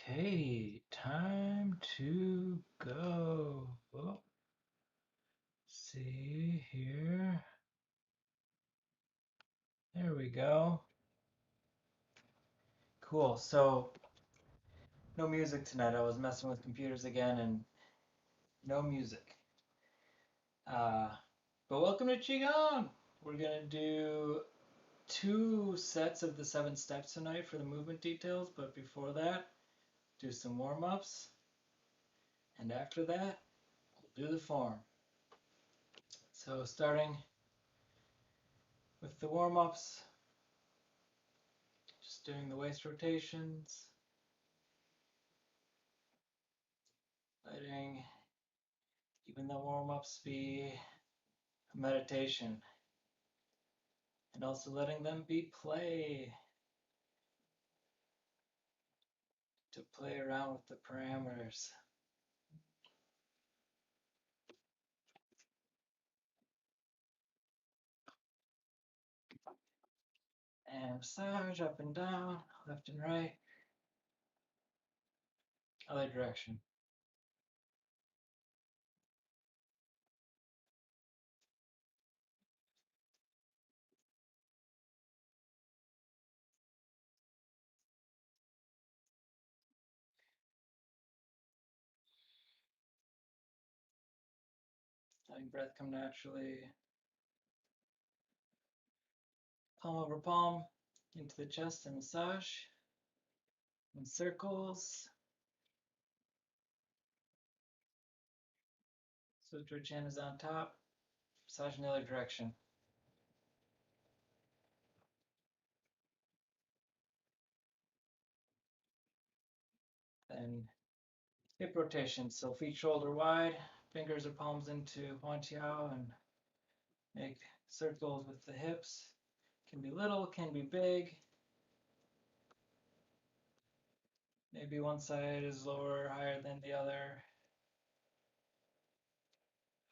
Okay, time to go. Oh, see here. There we go. Cool. So, no music tonight. I was messing with computers again and no music. Uh, but welcome to Qigong. We're going to do 2 sets of the 7 steps tonight for the movement details. But before that, do some warm-ups. And after that, we'll do the form. So starting with the warm-ups, just doing the waist rotations, letting even the warm-ups be a meditation, and also letting them be play, to play around with the parameters. And massage up and down, left and right, other direction. Letting breath come naturally. Palm over palm into the chest and massage in circles. Sutra chin is on top, massage in the other direction. Then hip rotation, so feet shoulder wide, fingers or palms into Huanqiao and make circles with the hips. Can be little, can be big. Maybe one side is lower or higher than the other,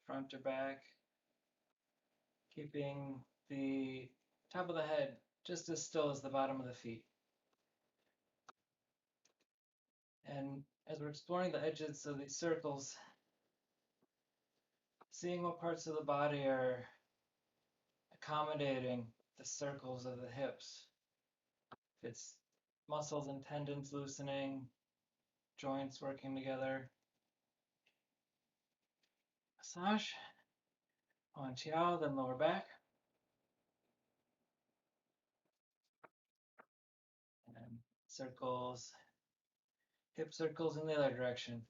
front or back. Keeping the top of the head just as still as the bottom of the feet. And as we're exploring the edges of these circles, seeing what parts of the body are accommodating the circles of the hips. If it's muscles and tendons loosening, joints working together. Massage on Qiao, then lower back. And circles, hip circles in the other direction.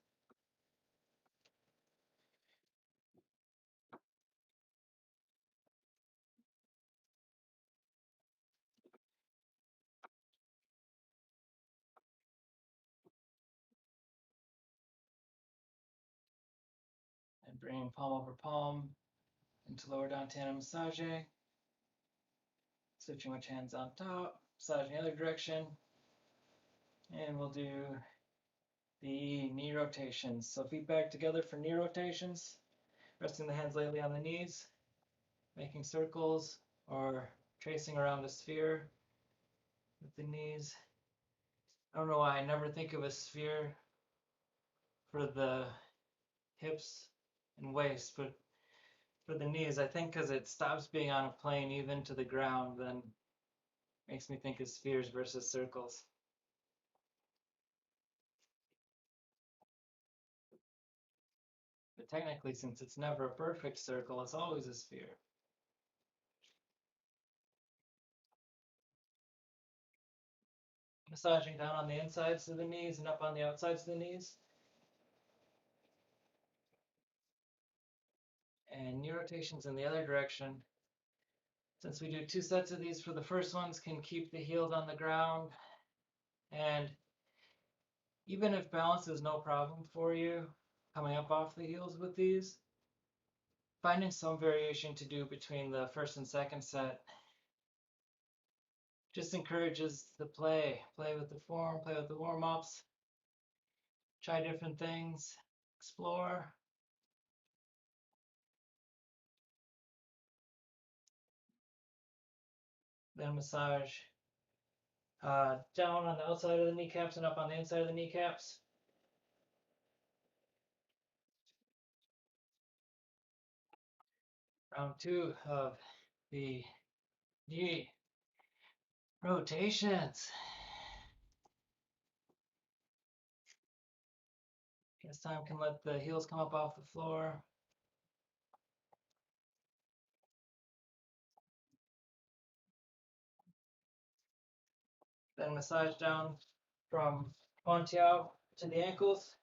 And bringing palm over palm into lower dantian massage. Switching which hands on top, massaging the other direction. And we'll do the knee rotations. So feet back together for knee rotations. Resting the hands lightly on the knees, making circles or tracing around a sphere with the knees. I don't know why I never think of a sphere for the hips and waist, but for the knees, I think because it stops being on a plane even to the ground, then makes me think of spheres versus circles. But technically, since it's never a perfect circle, it's always a sphere. Massaging down on the insides of the knees and up on the outsides of the knees. And knee rotations in the other direction. Since we do 2 sets of these for the first ones, can keep the heels on the ground. And even if balance is no problem for you, coming up off the heels with these, finding some variation to do between the first and second set just encourages the play. Play with the form, play with the warm-ups, try different things, explore. Then massage Down on the outside of the kneecaps and up on the inside of the kneecaps. Round 2 of the knee rotations. This time can let the heels come up off the floor. Then massage down from Pontiao to the ankles.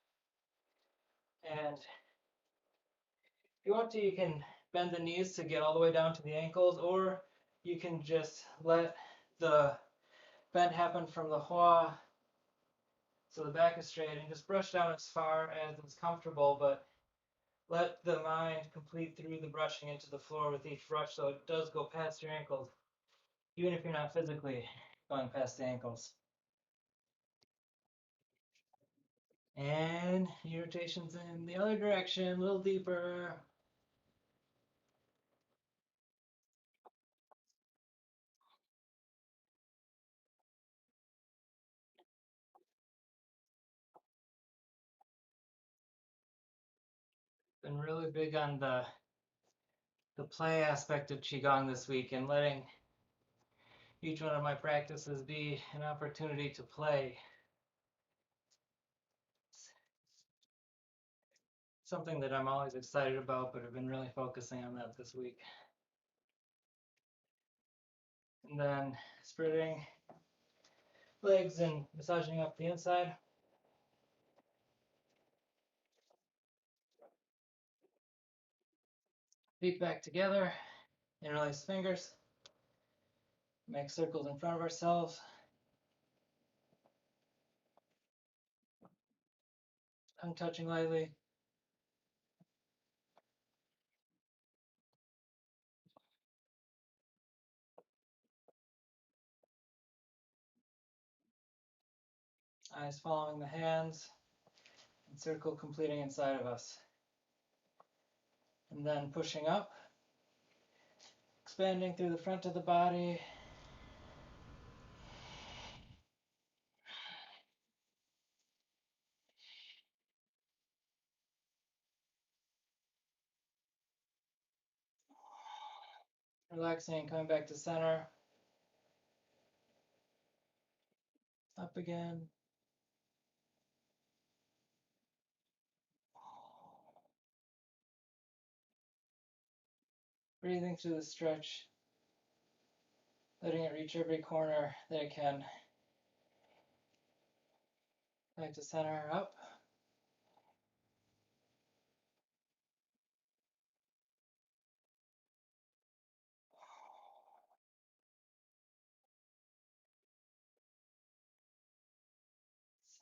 And if you want to, you can bend the knees to get all the way down to the ankles, or you can just let the bend happen from the hua, so the back is straight, and just brush down as far as is comfortable, but let the mind complete through the brushing into the floor with each brush, so it does go past your ankles, even if you're not physically going past the ankles. And knee rotations in the other direction, a little deeper. Been really big on the play aspect of Qigong this week, and letting each one of my practices be an opportunity to play. It's something that I'm always excited about, but I've been really focusing on that this week. And then spreading legs and massaging up the inside. Feet back together, interlace fingers. Make circles in front of ourselves. Tongue touching lightly. Eyes following the hands. And circle completing inside of us. And then pushing up. Expanding through the front of the body. Relaxing, coming back to center. Up again. Breathing through the stretch. Letting it reach every corner that it can. Back to center, up.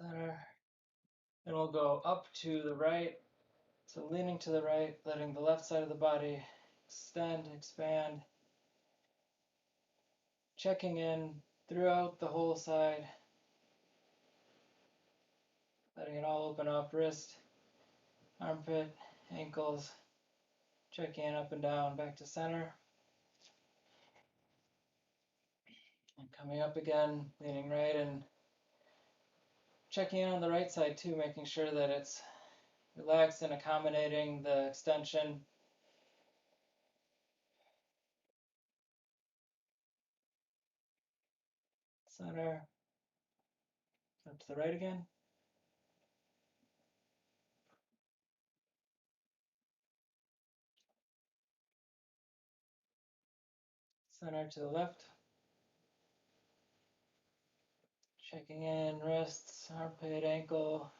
Center. And we'll go up to the right. So leaning to the right, letting the left side of the body extend, expand. Checking in throughout the whole side. Letting it all open up, wrist, armpit, ankles. Checking in up and down, back to center. And coming up again, leaning right and checking in on the right side too, making sure that it's relaxed and accommodating the extension. Center. Up to the right again. Center to the left. Checking in, wrists, armpit, ankle.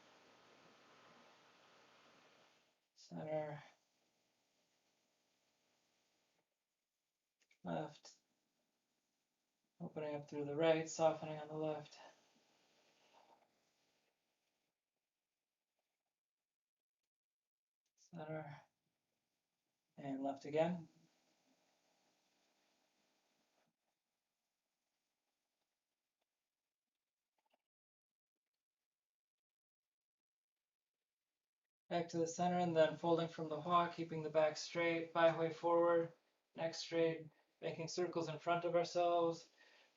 Center. Left. Opening up through the right, softening on the left. Center. And left again. Back to the center, and then folding from the hua, keeping the back straight, Bai Hui forward, neck straight, making circles in front of ourselves,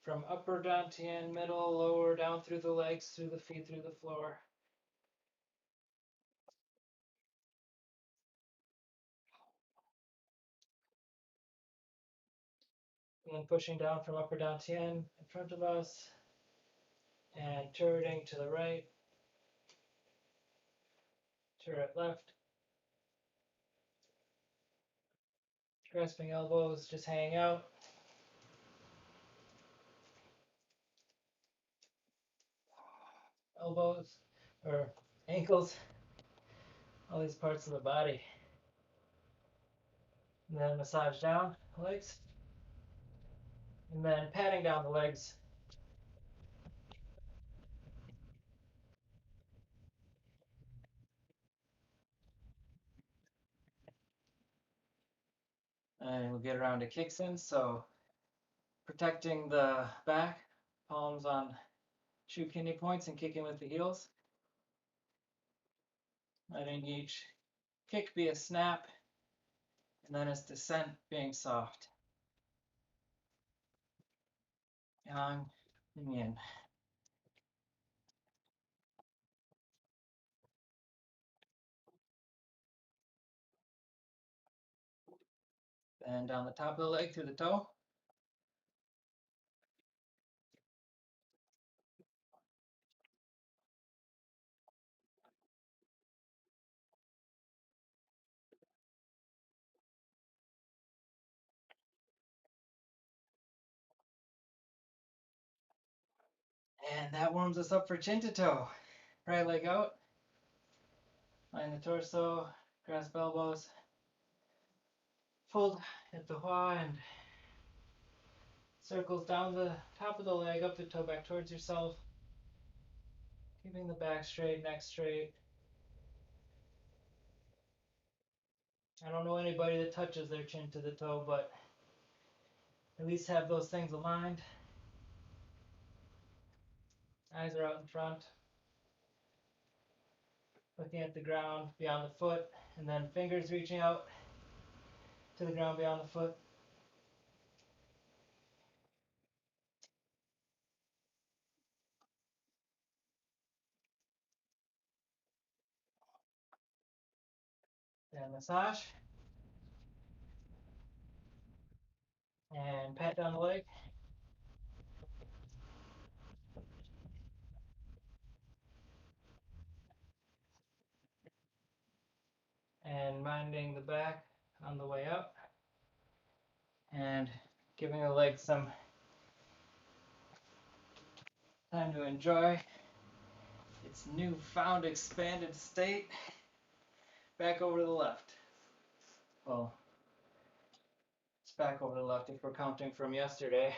from upper dantian, middle, lower, down through the legs, through the feet, through the floor. And then pushing down from upper dantian in front of us, and turreting to the right, turret left, grasping elbows, just hanging out. Elbows, or ankles, all these parts of the body. And then massage down the legs. And then patting down the legs. And we'll get around to kicks in. So protecting the back, palms on shoe kidney points and kicking with the heels. Letting each kick be a snap, and then its descent being soft. Yang and yin. Then down the top of the leg through the toe. And that warms us up for chin to toe. Right leg out. Line the torso, grasp elbows. Fold at the hua and circles down the top of the leg, up the toe back towards yourself. Keeping the back straight, neck straight. I don't know anybody that touches their chin to the toe, but at least have those things aligned. Eyes are out in front. Looking at the ground beyond the foot, and then fingers reaching out to the ground beyond the foot. Then massage. And pat down the leg. And minding the back on the way up. And giving the leg some time to enjoy its newfound expanded state. Back over to the left. Well, it's back over to the left if we're counting from yesterday,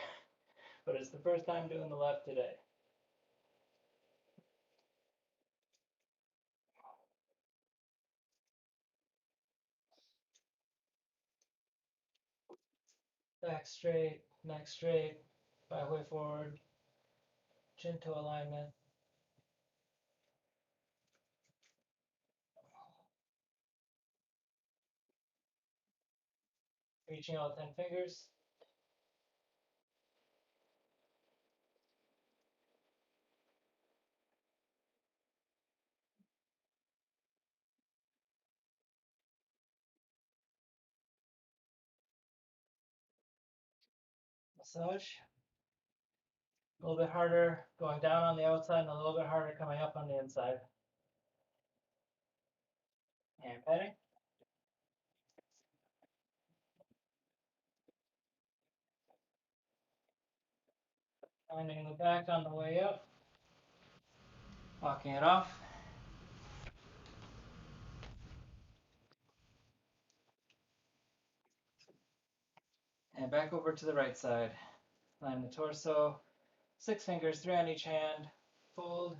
but it's the first time doing the left today. Back straight, neck straight, back way forward, chin to alignment. Reaching out 10 fingers. Massage. A little bit harder going down on the outside and a little bit harder coming up on the inside. And petting. Finding the back on the way up. Walking it off. And back over to the right side. Line the torso. 6 fingers, 3 on each hand. Fold.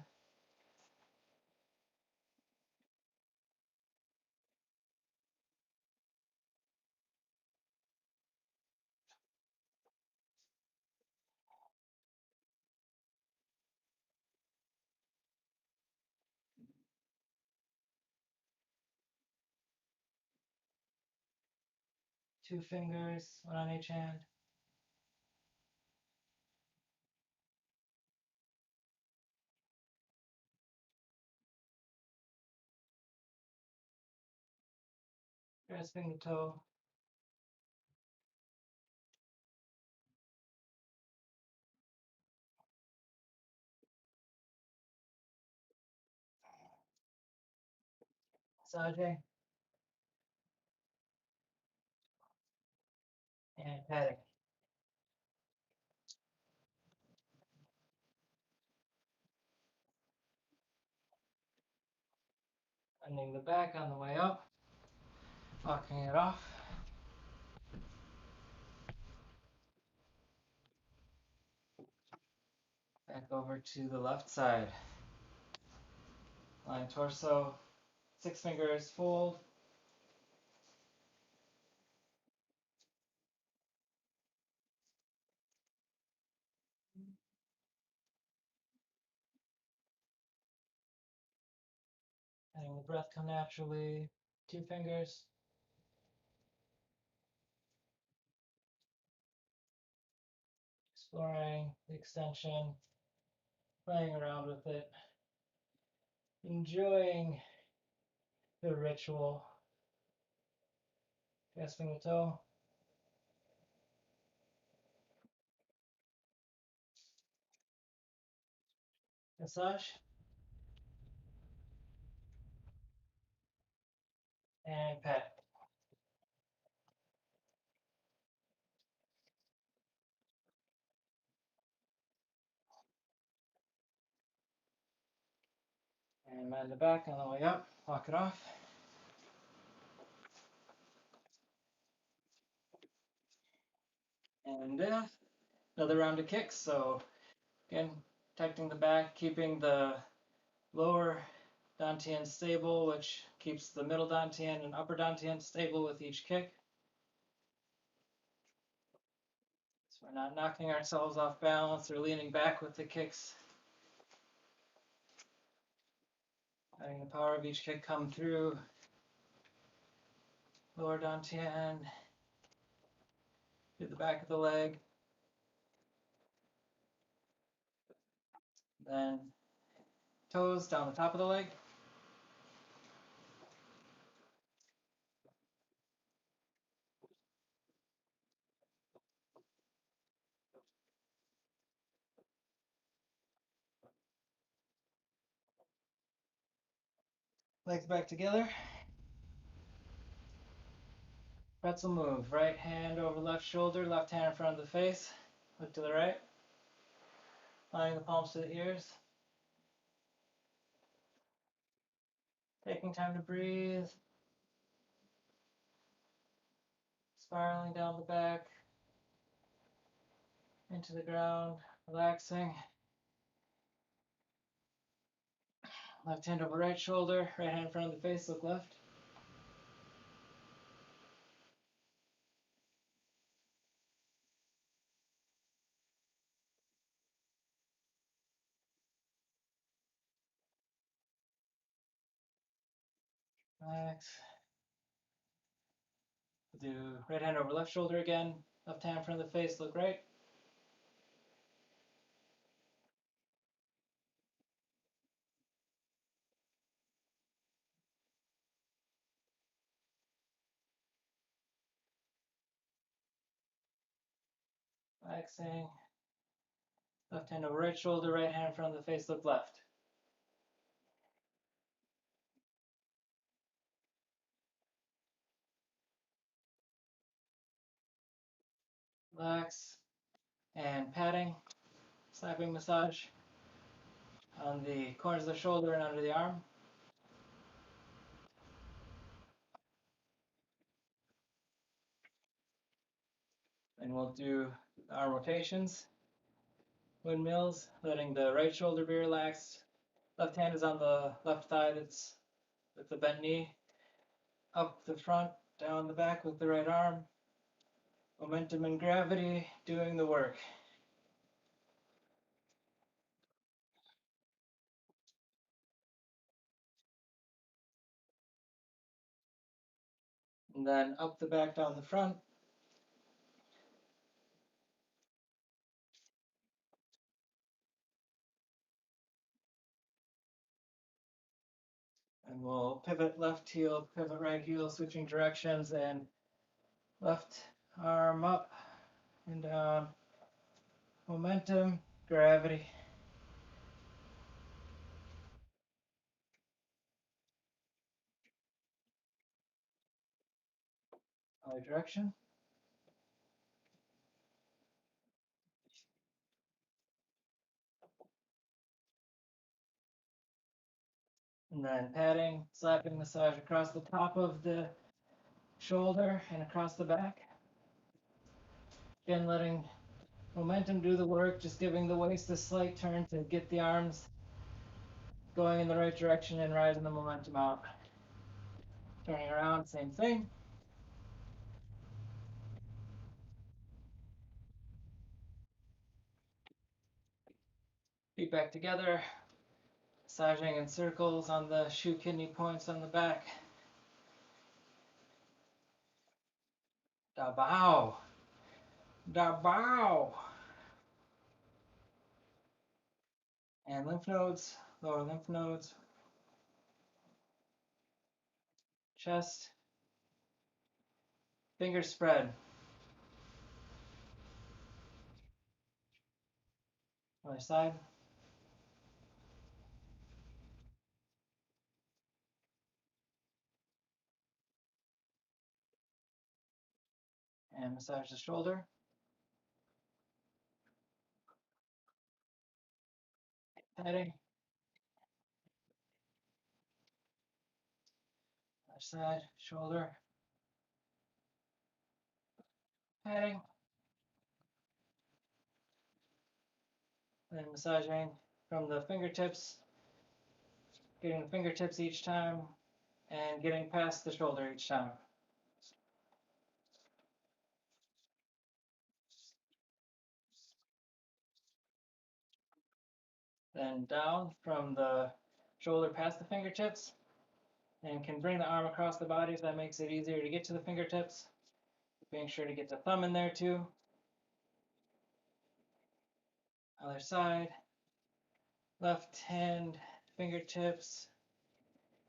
Two fingers, 1 on each hand. Grasping the toe. Massaging. And patting. Bending the back on the way up. Locking it off. Back over to the left side. Lying torso. 6 fingers fold. Letting the breath come naturally. 2 fingers. Exploring the extension. Playing around with it. Enjoying the ritual. Grasping the toe. Massage. And pat. And bend the back on the way up. Lock it off. And another round of kicks. So again, protecting the back, keeping the lower dantian stable, which keeps the middle dantian and upper dantian stable with each kick. So we're not knocking ourselves off balance or leaning back with the kicks. Letting the power of each kick come through lower dantian, through the back of the leg. Then toes down the top of the leg. Legs back together. Pretzel move. Right hand over left shoulder, left hand in front of the face. Look to the right. Lining the palms to the ears. Taking time to breathe. Spiraling down the back. Into the ground. Relaxing. Left hand over right shoulder. Right hand in front of the face. Look left. Relax. Do right hand over left shoulder again. Left hand in front of the face. Look right. Relaxing. Left hand over right shoulder. Right hand in front of the face. Look left. Relax. And patting. Slapping massage on the corners of the shoulder and under the arm. And we'll do arm rotations, windmills, letting the right shoulder be relaxed. Left hand is on the left thigh that's with the bent knee. Up the front, down the back with the right arm. Momentum and gravity doing the work. And then up the back, down the front. And we'll pivot left heel, pivot right heel, switching directions, and left arm up and down. Momentum, gravity. Other direction. And then padding, slapping massage across the top of the shoulder and across the back. Again, letting momentum do the work, just giving the waist a slight turn to get the arms going in the right direction and rising the momentum out. Turning around, same thing. Feet back together, massaging in circles on the shoe kidney points on the back. Da bow. Da bow. And lymph nodes, lower lymph nodes, chest, fingers spread. Other side. And massage the shoulder. Heading. Other side, shoulder. Heading. Then massaging from the fingertips, getting the fingertips each time, and getting past the shoulder each time. Then down from the shoulder past the fingertips, and can bring the arm across the body, so that makes it easier to get to the fingertips. Being sure to get the thumb in there too. Other side, left hand, fingertips,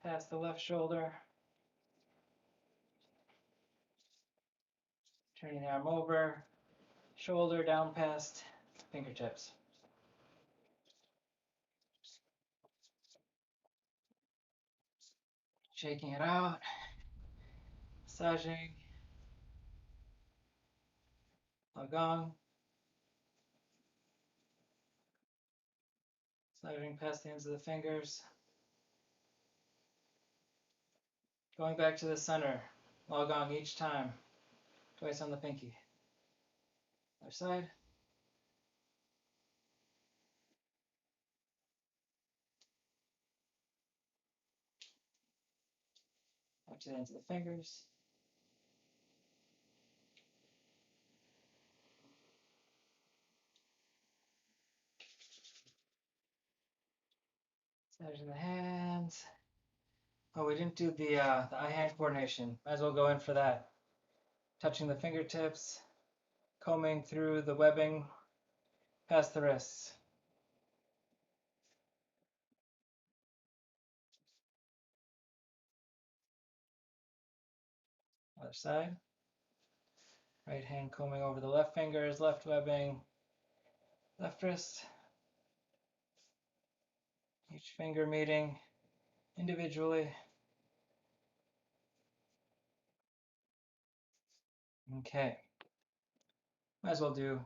past the left shoulder. Turning the arm over, shoulder down past fingertips. Shaking it out, massaging, Gong, massaging past the ends of the fingers. Going back to the center, Gong each time, twice on the pinky. Other side. Back to the ends of the fingers. Massaging the hands. Oh, we didn't do the eye-hand coordination. Might as well go in for that. Touching the fingertips, combing through the webbing past the wrists. Other side. Right hand combing over the left fingers, left webbing, left wrist. Each finger meeting individually. Okay. Might as well do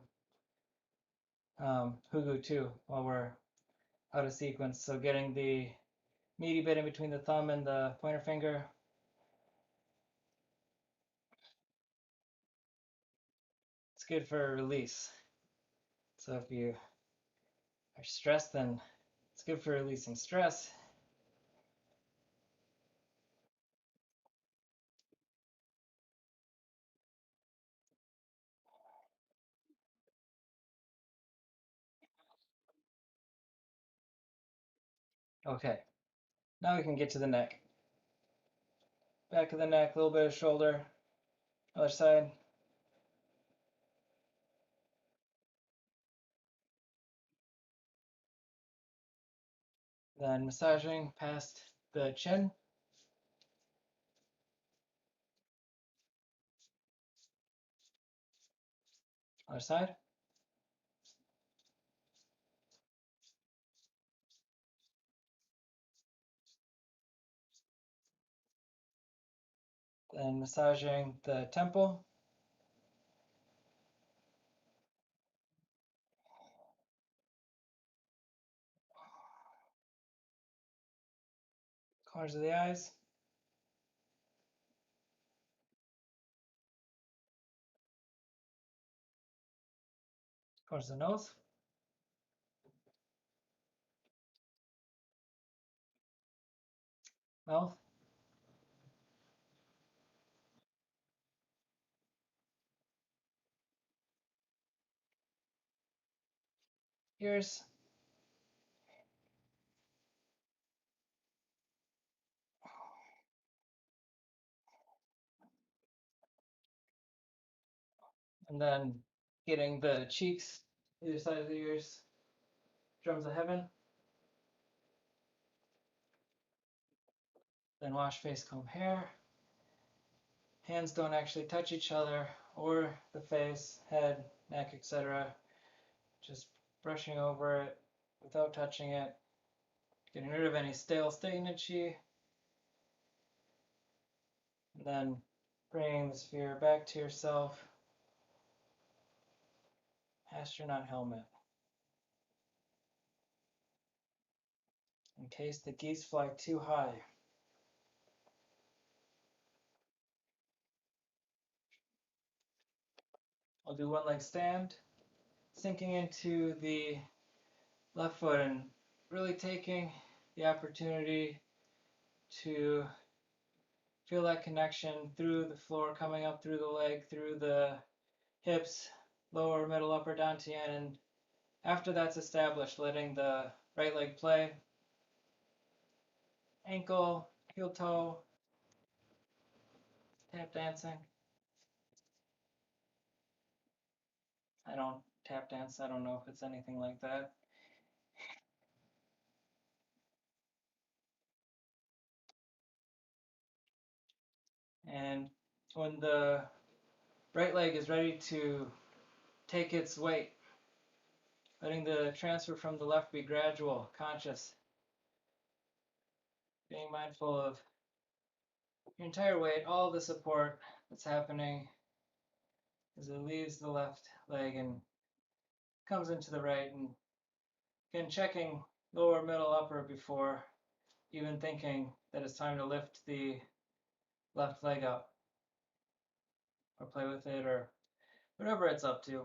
Hugu too while we're out of sequence. So getting the meaty bit in between the thumb and the pointer finger. It's good for release. So if you are stressed, then it's good for releasing stress. Okay, now we can get to the neck. Back of the neck, a little bit of shoulder. Other side. Then massaging past the chin, Other side. Then massaging the temple. Corners of the eyes. Corners of the nose. Mouth. Ears. And then getting the cheeks, either side of the ears, drums of heaven. Then wash, face, comb, hair. Hands don't actually touch each other or the face, head, neck, etc. Just brushing over it without touching it. Getting rid of any stale stagnancy. And then bringing the sphere back to yourself. Astronaut helmet. In case the geese fly too high. I'll do one leg stand, sinking into the left foot and really taking the opportunity to feel that connection through the floor, coming up through the leg, through the hips, lower, middle, upper dantian, and after that's established, letting the right leg play, ankle, heel toe, tap dancing. I don't tap dance, I don't know if it's anything like that. And when the right leg is ready to take its weight, letting the transfer from the left be gradual, conscious, being mindful of your entire weight, all the support that's happening as it leaves the left leg and comes into the right, and again checking lower, middle, upper before even thinking that it's time to lift the left leg up or play with it or whatever it's up to.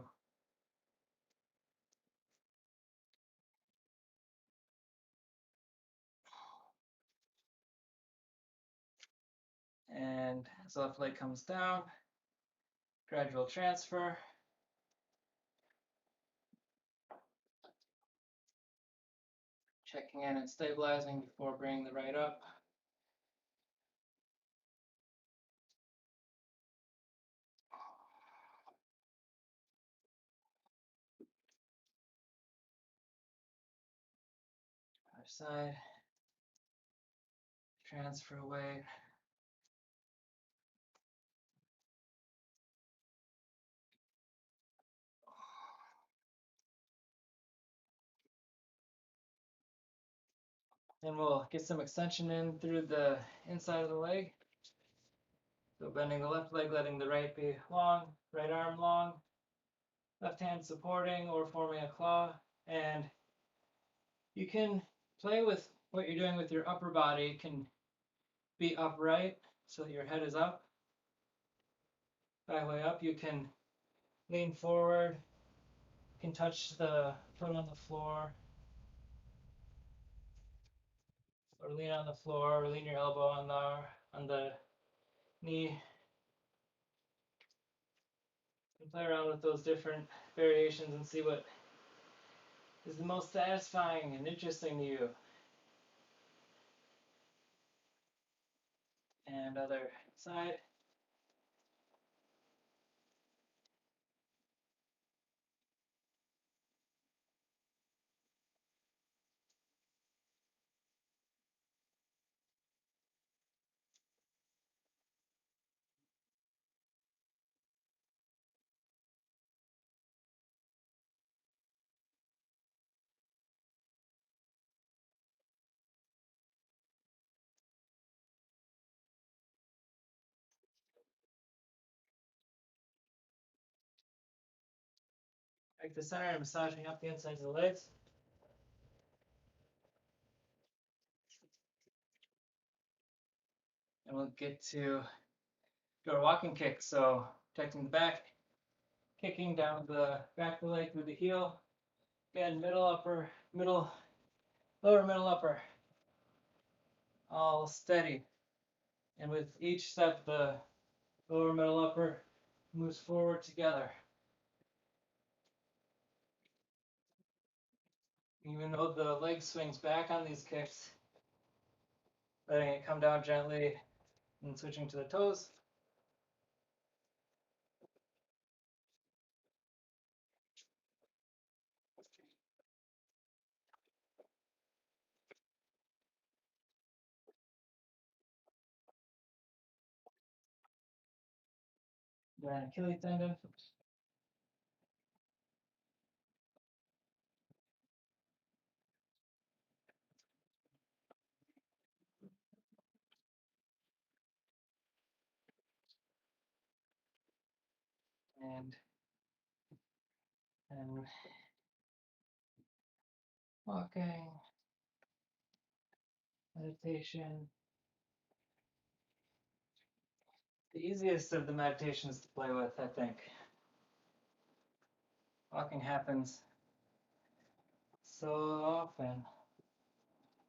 And as the left leg comes down, gradual transfer. Checking in and stabilizing before bringing the right up. Other side. Transfer weight. Then we'll get some extension in through the inside of the leg. So bending the left leg, letting the right be long, right arm long, left hand supporting or forming a claw. And you can play with what you're doing with your upper body. It can be upright so that your head is up. Back way up, you can lean forward, you can touch the foot on the floor, or lean on the floor, or lean your elbow on the knee. You can play around with those different variations and see what is the most satisfying and interesting to you. And other side. Break the center and massaging up the insides of the legs. And we'll get to our walking kick. So protecting the back, kicking down the back of the leg through the heel. Again, lower middle upper. All steady. And with each step, the lower middle upper moves forward together. Even though the leg swings back on these kicks, letting it come down gently and switching to the toes. Then Achilles tendon. And walking, meditation. The easiest of the meditations to play with, I think. Walking happens so often.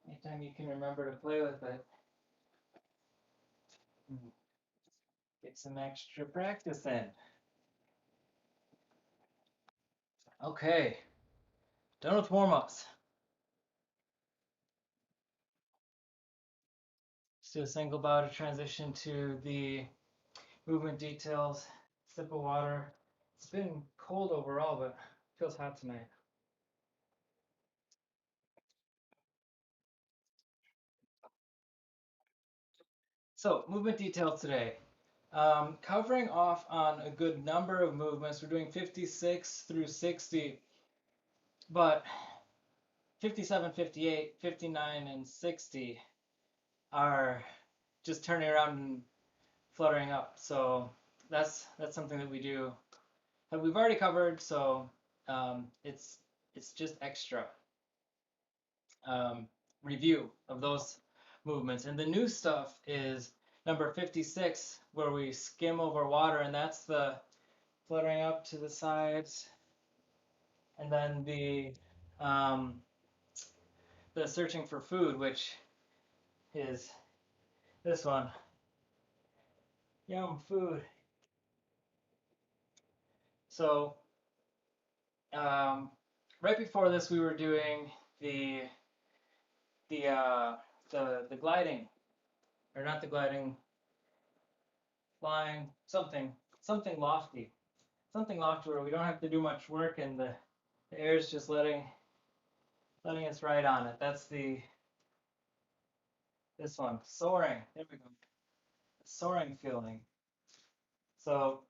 Anytime you can remember to play with it, get some extra practice in. Okay, done with warm-ups. Let's do a single bow to transition to the movement details. Sip of water. It's been cold overall, but it feels hot tonight. So, movement details today. Covering off on a good number of movements. We're doing 56 through 60, but 57, 58, 59, and 60 are just turning around and fluttering up. So that's something that we do that we've already covered. So it's just extra review of those movements. And the new stuff is number 56, where we skim over water, and that's the fluttering up to the sides, and then the searching for food, which is this one. Yum, food. So right before this, we were doing the gliding, or not the gliding, flying, something lofty, where we don't have to do much work, and the air is just letting us ride on it. That's this one, soaring. There we go, soaring feeling. So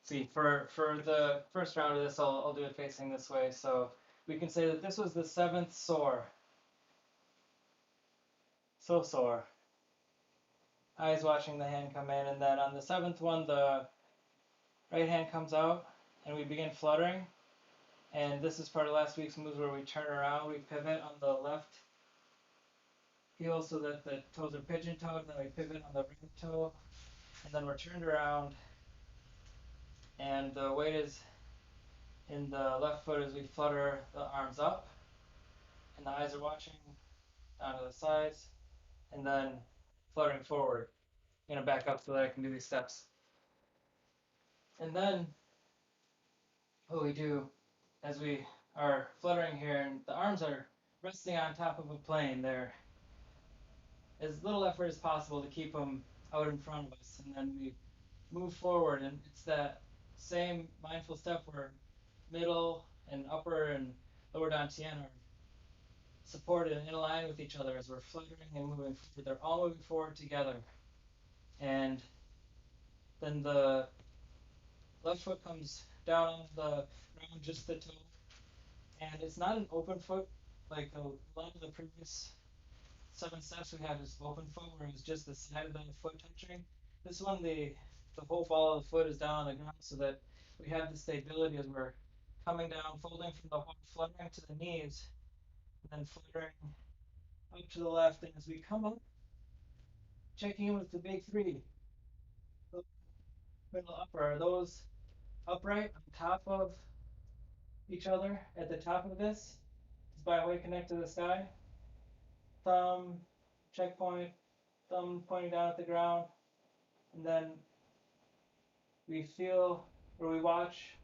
see, for the first round of this, I'll do it facing this way. So we can say that this was the 7th soar. So soar. Eyes watching the hand come in, and then on the 7th one, the right hand comes out, and we begin fluttering. And this is part of last week's moves where we turn around, we pivot on the left heel so that the toes are pigeon-toed, and then we pivot on the right toe, and then we're turned around, and the weight is in the left foot as we flutter the arms up, and the eyes are watching down to the sides, and then fluttering forward. I'm gonna back up so that I can do these steps. And then what we do as we are fluttering here, and the arms are resting on top of a plane, they're as little effort as possible to keep them out in front of us, and then we move forward, and it's that same mindful step where middle and upper and lower dantian are supported and in line with each other as we're fluttering and moving forward. They're all moving forward together. And then the left foot comes down on the ground, just the toe. And it's not an open foot like a lot of the previous 7 steps we had is open foot, where it was just the side of the foot touching. This one, the whole ball of the foot is down on the ground so that we have the stability as we're coming down, folding from the heart, fluttering to the knees, and then fluttering up to the left. And as we come up, checking in with the big three, the middle upper, are those upright on top of each other at the top of this? Is by way connect to the sky. Thumb, checkpoint, thumb pointing down at the ground, and then we feel or we watch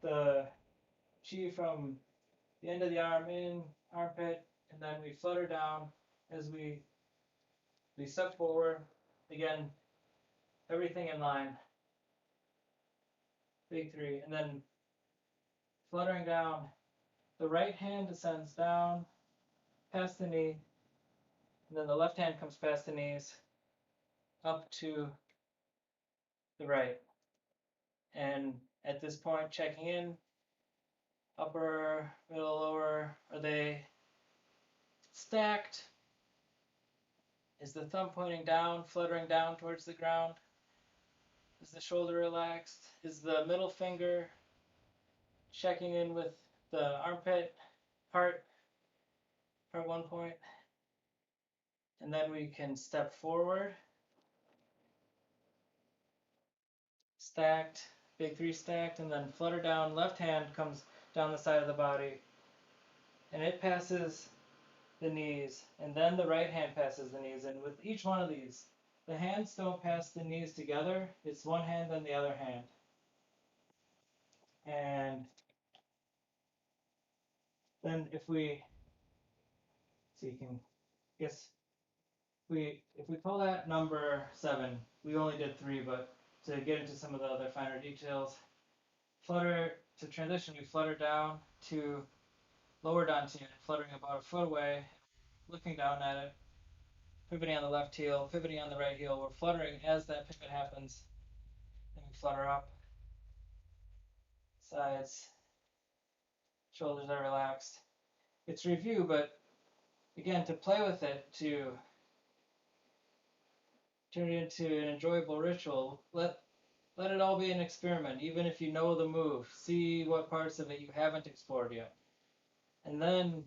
the chi from the end of the arm in, armpit, and then we flutter down as we step forward. Again, everything in line. Big three. And then fluttering down, the right hand descends down past the knee, and then the left hand comes past the knees up to the right. And at this point, checking in, upper, middle, lower, are they stacked? Is the thumb pointing down, fluttering down towards the ground? Is the shoulder relaxed? Is the middle finger checking in with the armpit, heart 1 point? And then we can step forward, stacked, big three stacked, and then flutter down. Left hand comes down the side of the body, and it passes the knees, and then the right hand passes the knees. And with each one of these, the hands don't pass the knees together. It's one hand then the other hand. And then if we see, you can guess if we call that number 7, we only did 3, but to get into some of the other finer details, flutter to transition, we flutter down to lower dantian, fluttering about a foot away, looking down at it, pivoting on the left heel, pivoting on the right heel. We're fluttering as that pivot happens. Then we flutter up, sides, shoulders are relaxed. It's review, but again, to play with it, to turn it into an enjoyable ritual, let it all be an experiment, even if you know the move. See what parts of it you haven't explored yet. And then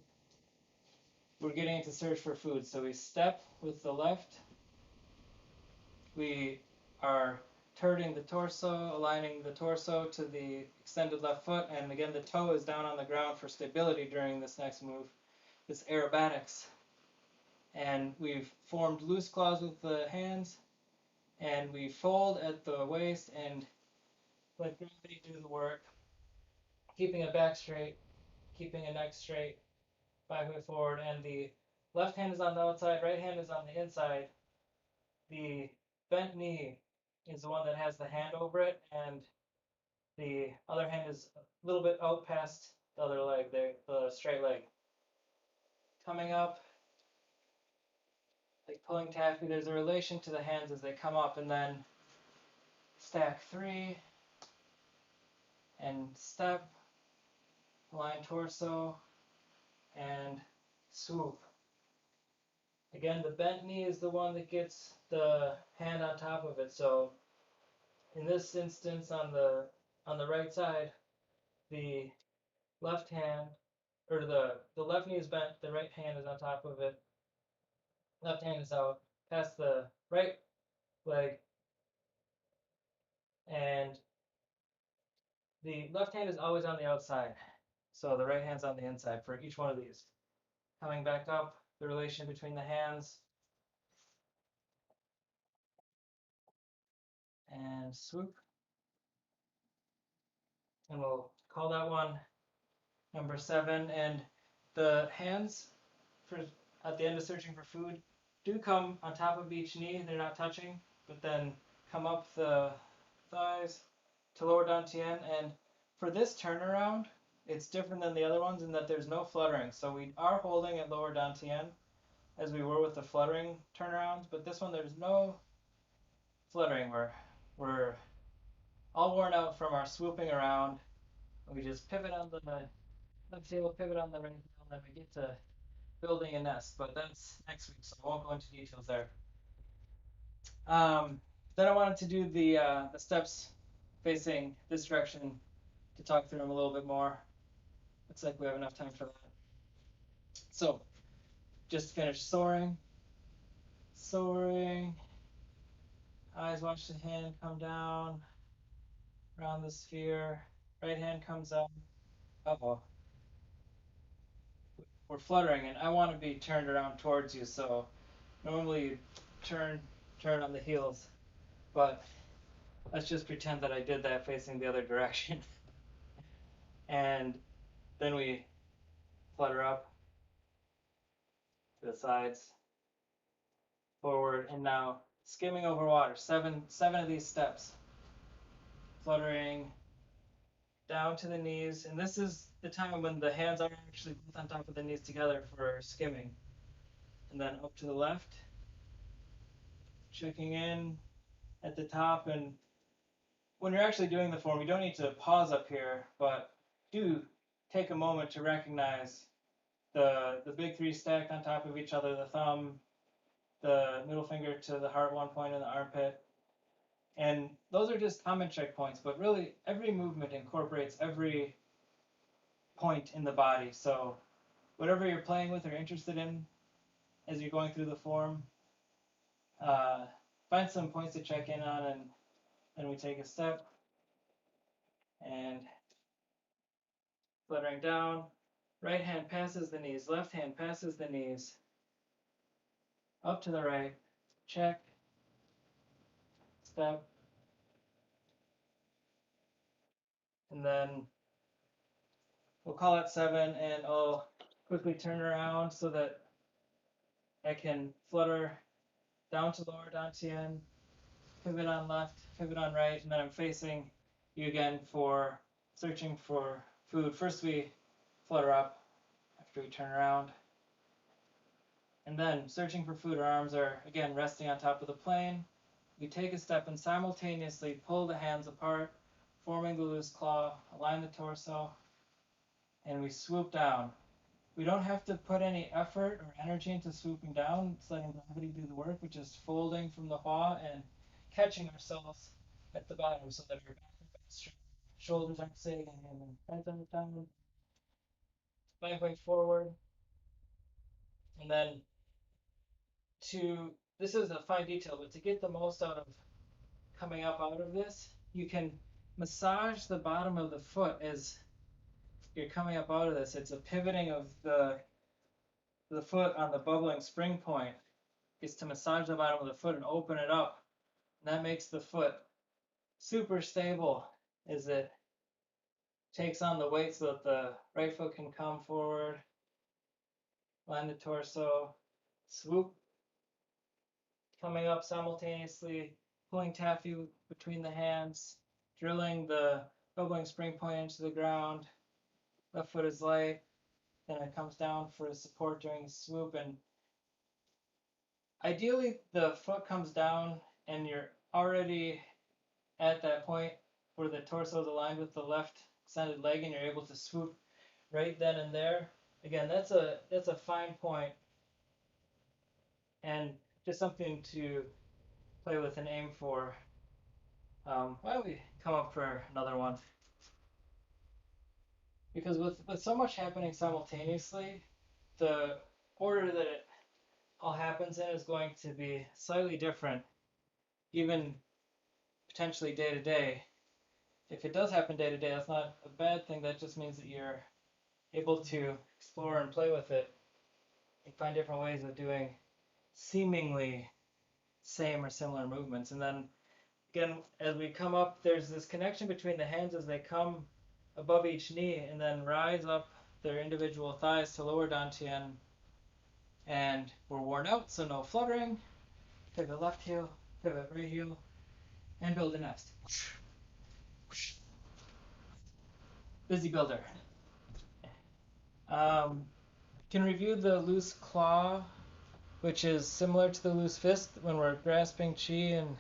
we're getting into search for food. So we step with the left. We are turning the torso, aligning the torso to the extended left foot. And again, the toe is down on the ground for stability during this next move, this aerobatics. And we've formed loose claws with the hands. And we fold at the waist and let gravity do the work. Keeping a back straight, keeping a neck straight, back way forward, and the left hand is on the outside, right hand is on the inside. The bent knee is the one that has the hand over it, and the other hand is a little bit out past the other leg, the straight leg. Coming up, like pulling taffy, there's a relation to the hands as they come up, and then stack 3, and step, align torso, and swoop. Again, the bent knee is the one that gets the hand on top of it. So in this instance, on the right side, the left hand, or the left knee is bent, the right hand is on top of it. Left hand is out past the right leg, and the left hand is always on the outside. So the right hand's on the inside for each one of these. Coming back up, the relation between the hands, and swoop. And we'll call that one number 7. And the hands for at the end of searching for food do come on top of each knee. They're not touching, but then come up the thighs to lower dantian. And for this turnaround, it's different than the other ones in that there's no fluttering. So we are holding at lower dantian as we were with the fluttering turnarounds, but this one there's no fluttering. We're all worn out from our swooping around. We just pivot on the left heel, pivot on the right heel, and then we get to building a nest, but that's next week, so I won't go into details there. Then I wanted to do the steps facing this direction to talk through them a little bit more. Looks like we have enough time for that. So, just finish soaring. Soaring. Eyes watch the hand come down around the sphere. Right hand comes up. Uh-oh. We're fluttering, and I want to be turned around towards you, so normally you turn on the heels, but let's just pretend that I did that facing the other direction. And then we flutter up to the sides, forward, and now skimming over water. Seven of these steps. Fluttering down to the knees, and this is the time when the hands are actually both on top of the knees together for skimming. And then up to the left, checking in at the top. And when you're actually doing the form, you don't need to pause up here, but do take a moment to recognize the big three stacked on top of each other, the thumb, the middle finger to the heart one point in the armpit. And those are just common checkpoints, but really every movement incorporates every point in the body. So whatever you're playing with or interested in as you're going through the form, find some points to check in on, and then we take a step and fluttering down. Right hand passes the knees, left hand passes the knees, up to the right, check, step, and then we'll call it 7, and I'll quickly turn around so that I can flutter down to lower dantian, pivot on left, pivot on right, and then I'm facing you again for searching for food. First we flutter up after we turn around, and then searching for food. Our arms are again resting on top of the plane. We take a step and simultaneously pull the hands apart, forming the loose claw, align the torso, and we swoop down. We don't have to put any effort or energy into swooping down. It's letting gravity do the work, which is folding from the hua and catching ourselves at the bottom so that our back and back shoulders aren't sagging and heads aren't down. Back way forward. And then this is a fine detail, but to get the most out of coming up out of this, you can massage the bottom of the foot as you're coming up out of this. It's a pivoting of the foot on the bubbling spring point is to massage the bottom of the foot and open it up. And that makes the foot super stable as it takes on the weight so that the right foot can come forward, line the torso, swoop, coming up simultaneously, pulling taffy between the hands, drilling the bubbling spring point into the ground. Left foot is light, then it comes down for support during the swoop. And ideally, the foot comes down and you're already at that point where the torso is aligned with the left extended leg, and you're able to swoop right then and there. Again, that's a fine point, and just something to play with and aim for. Why don't we come up for another one? Because with so much happening simultaneously, the order that it all happens in is going to be slightly different, even potentially day to day. If it does happen day to day, that's not a bad thing. That just means that you're able to explore and play with it and find different ways of doing seemingly same or similar movements. And then again, as we come up, there's this connection between the hands as they come above each knee and then rise up their individual thighs to lower dantian. And we're worn out, so no fluttering. Pivot left heel, pivot right heel, and build a nest. Busy builder. Can review the loose claw, which is similar to the loose fist when we're grasping chi and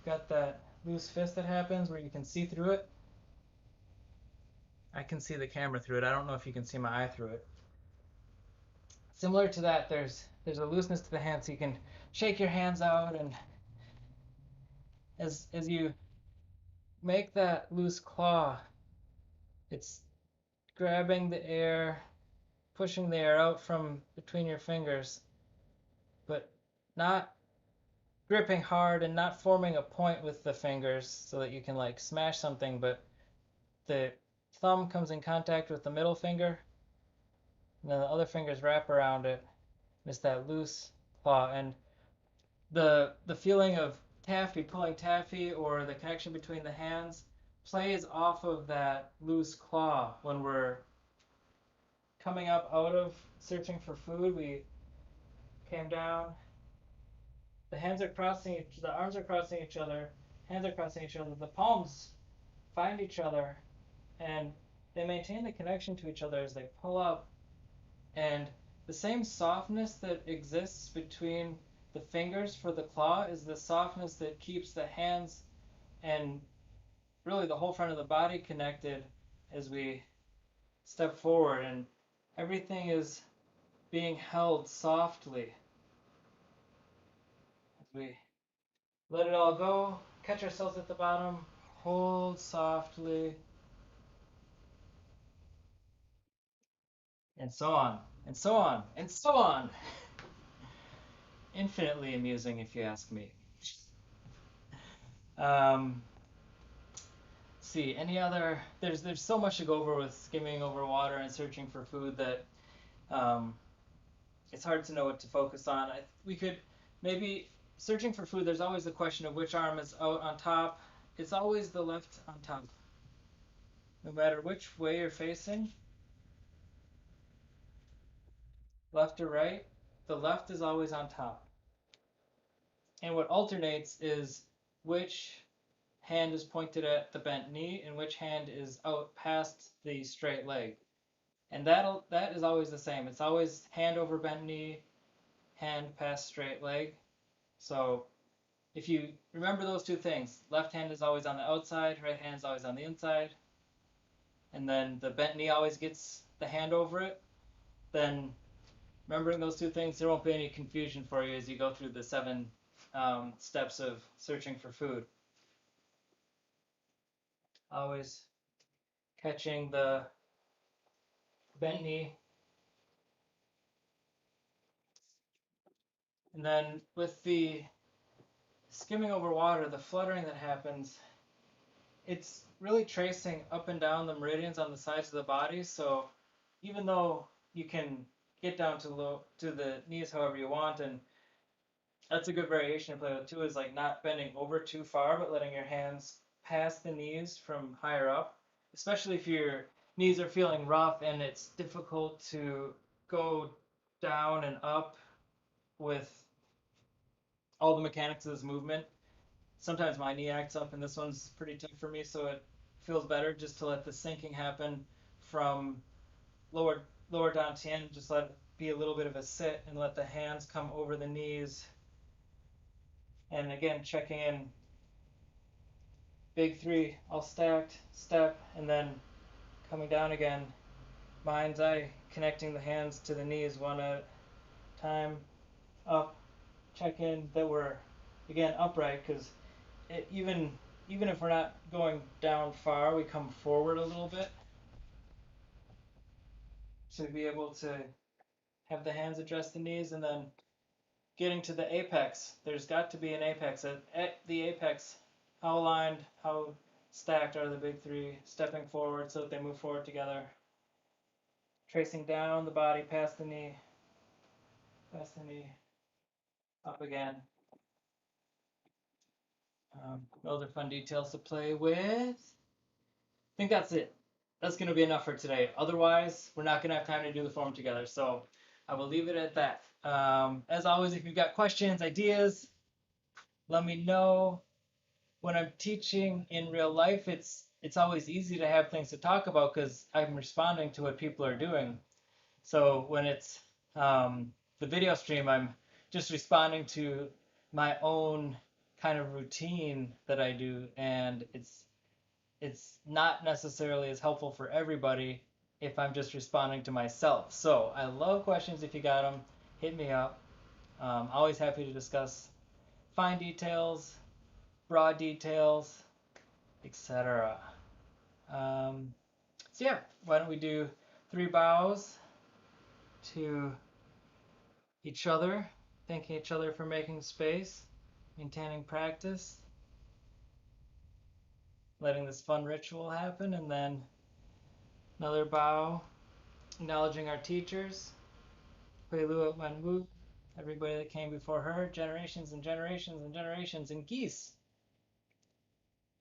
got that loose fist that happens where you can see through it. I can see the camera through it. I don't know if you can see my eye through it. Similar to that, there's a looseness to the hand, so you can shake your hands out, and as you make that loose claw. It's grabbing the air, pushing the air out from between your fingers, but not gripping hard and not forming a point with the fingers so that you can like smash something, but the thumb comes in contact with the middle finger, and then the other fingers wrap around it. It's that loose claw, and the feeling of taffy pulling taffy or the connection between the hands plays off of that loose claw. When we're coming up out of searching for food, we came down, the hands are crossing, the arms are crossing each other, hands are crossing each other, the palms find each other, and they maintain the connection to each other as they pull up. And the same softness that exists between the fingers for the claw is the softness that keeps the hands and really the whole front of the body connected as we step forward. And everything is being held softly as we let it all go, catch ourselves at the bottom, hold softly, and so on, and so on, and so on. Infinitely amusing, if you ask me. Um, see, any other? There's so much to go over with skimming over water and searching for food that um, it's hard to know what to focus on. We could maybe searching for food. There's always the question of which arm is out on top. It's always the left on top, no matter which way you're facing, left or right. The left is always on top. And what alternates is which hand is pointed at the bent knee and which hand is out past the straight leg. And that is always the same. It's always hand over bent knee, hand past straight leg. So if you remember those two things, left hand is always on the outside, right hand is always on the inside, and then the bent knee always gets the hand over it, then remembering those two things, there won't be any confusion for you as you go through the 7 steps of searching for food. Always catching the bent knee. And then with the skimming over water, the fluttering that happens, it's really tracing up and down the meridians on the sides of the body. So even though you can get down to the knees however you want, and that's a good variation to play with too, is like not bending over too far, but letting your hands pass the knees from higher up, especially if your knees are feeling rough and it's difficult to go down and up with all the mechanics of this movement. Sometimes my knee acts up, and this one's pretty tough for me, so it feels better just to let the sinking happen from lower down to end. Just let it be a little bit of a sit and let the hands come over the knees. And again, checking in. Big 3, all stacked, step, and then coming down again. Mind's eye, connecting the hands to the knees one at a time. Up, check in that we're again upright, because even if we're not going down far, we come forward a little bit to be able to have the hands address the knees, and then getting to the apex. There's got to be an apex. At the apex, how aligned, how stacked are the big 3, stepping forward so that they move forward together. Tracing down the body past the knee, up again. Those are fun details to play with. I think that's it. That's going to be enough for today. Otherwise, we're not going to have time to do the form together. So I will leave it at that. As always, if you've got questions, ideas, let me know. When I'm teaching in real life, it's always easy to have things to talk about because I'm responding to what people are doing. So when it's the video stream, I'm just responding to my own kind of routine that I do, and it's not necessarily as helpful for everybody if I'm just responding to myself. So I love questions. If you got them, hit me up. Always happy to discuss fine details, broad details, etc. So yeah, why don't we do 3 bows to each other, thanking each other for making space, maintaining practice, letting this fun ritual happen, and then another bow, acknowledging our teachers, Hui Luo Wen Wu, everybody that came before her, generations and generations and generations, and geese.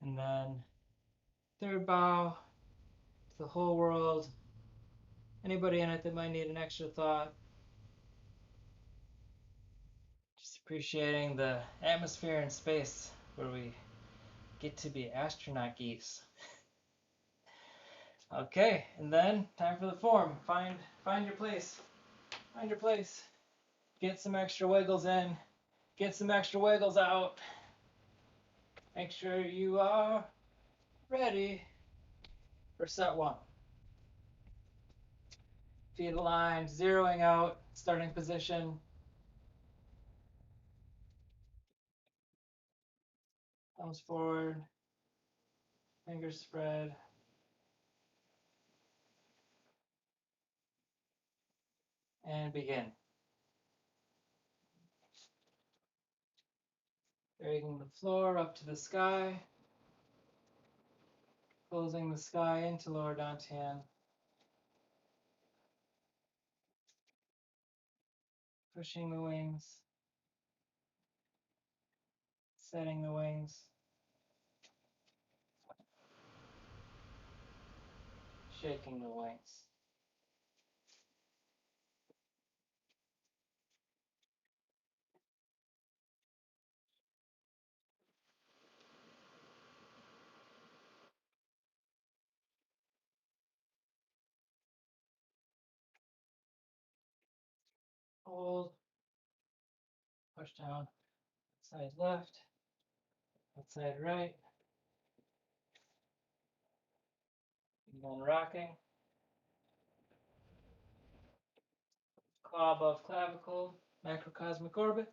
And then third bow to the whole world, anybody in it that might need an extra thought. Just appreciating the atmosphere and space where we get to be astronaut geese. Okay, and then time for the form. Find your place. Find your place. Get some extra wiggles in. Get some extra wiggles out. Make sure you are ready for set 1. Feet aligned, zeroing out, starting position. Thumbs forward, fingers spread. And begin. Dragging the floor up to the sky. Closing the sky into lower dantian. Pushing the wings. Setting the wings. Shaking the wings. Hold. Push down. Side left. Outside right. And then rocking. Claw above clavicle. Macrocosmic orbit.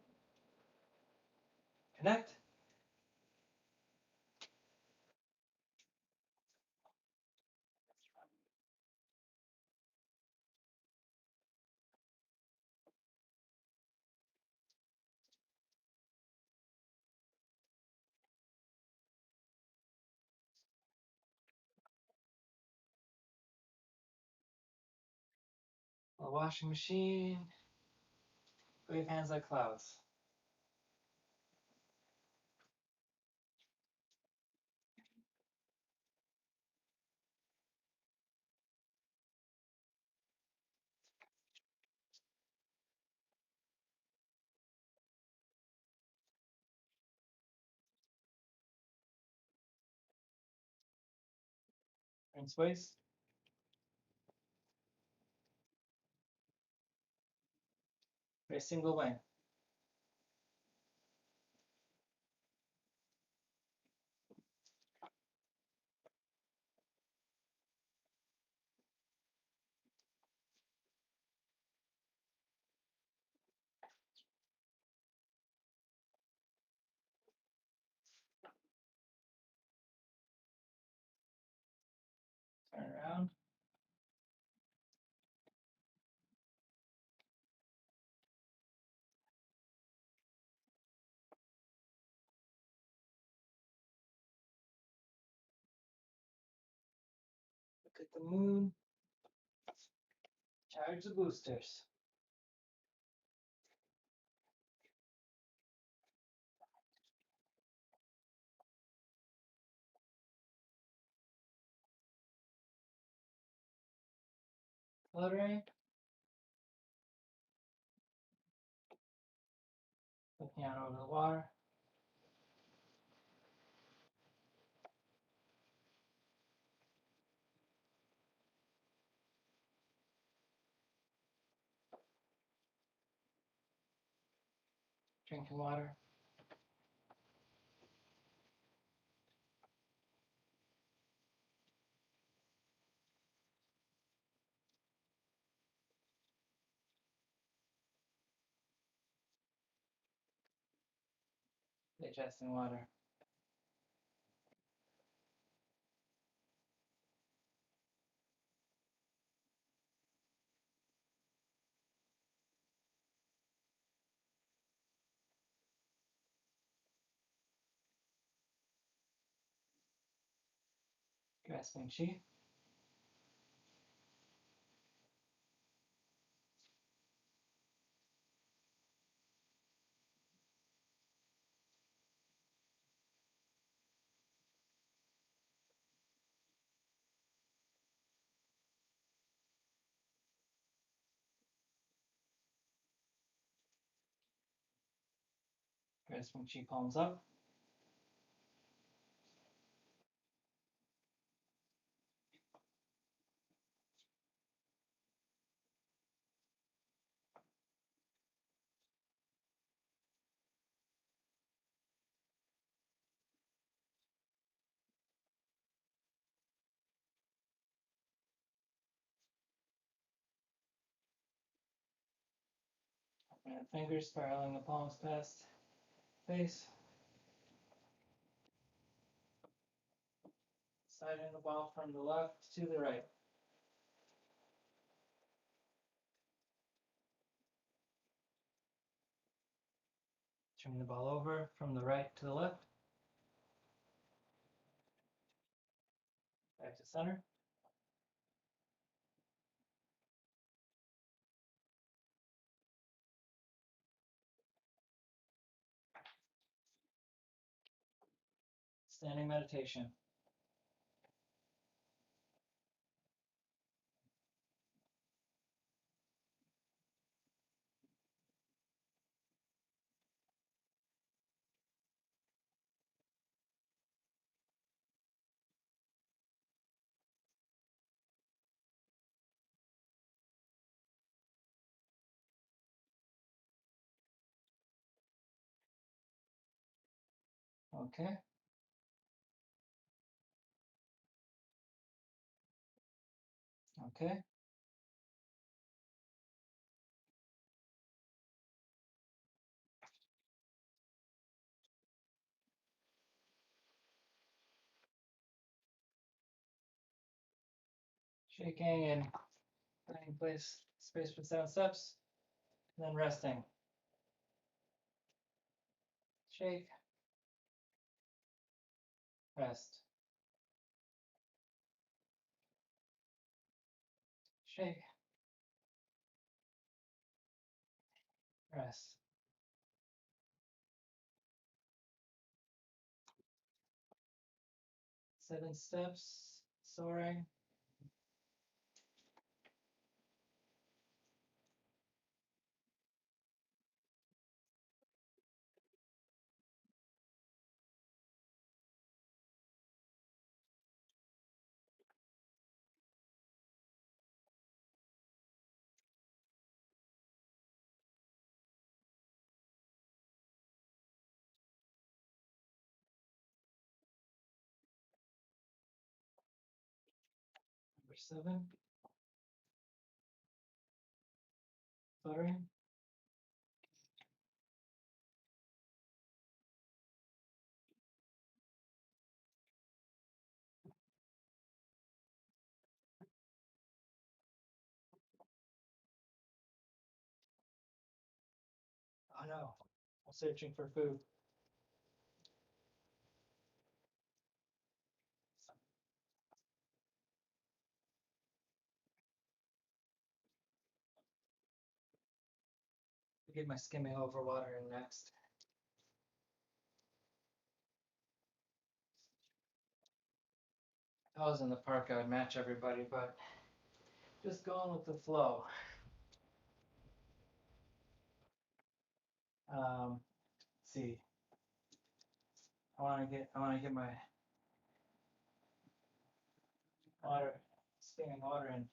Connect. A washing machine. Wave hands like clouds. Rinse waist. For a single wing. Turn around. Look at the moon. Charge the boosters. Fluttering. Looking out over the water. Drinking water. Digesting water. Grasping chi. Grasping chi, palms up. And fingers spiraling the palms past face. Sliding the ball from the left to the right. Turning the ball over from the right to the left. Back to center. Standing meditation. Okay. Okay. Shaking and finding space for 7 steps, and then resting. Shake, rest. Shake, rest. Seven steps, soaring. Number 7, fluttering. Oh no, I'm searching for food. I'll get my skimming over water in next. If I was in the park, I would match everybody, but just going with the flow. Let's see. I want to get my water, skimming water in.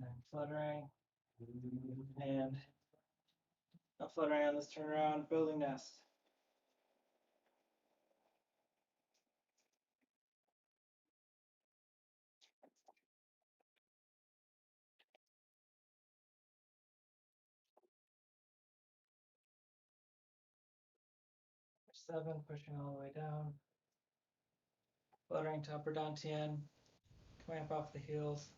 And fluttering, and not fluttering on this turnaround, building nest. 7, pushing all the way down. Fluttering to upper dantian. Clamp off the heels.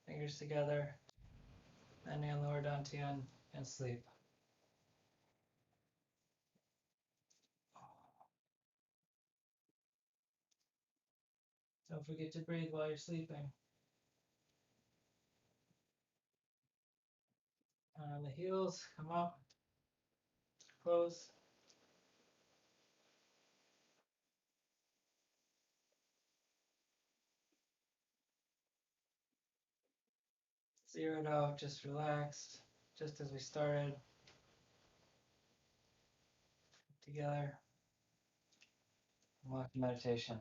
Fingers together. Bending on lower dantian and sleep. Don't forget to breathe while you're sleeping. On the heels, come up. Close. Zeroed out, just relaxed, just as we started. Together. Walk meditation.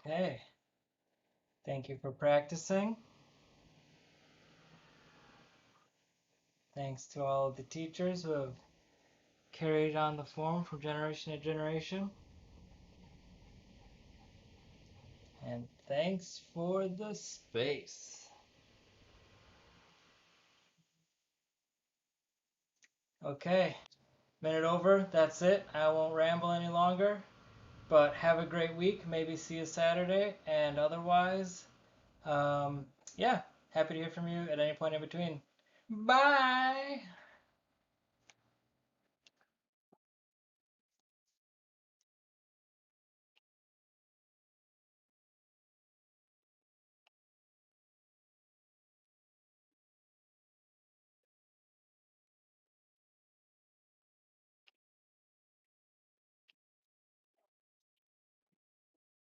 Okay. Thank you for practicing. Thanks to all of the teachers who have carried on the form from generation to generation. And thanks for the space. Okay, minute over, that's it. I won't ramble any longer, but have a great week. Maybe see you Saturday, and otherwise, yeah, happy to hear from you at any point in between. Bye!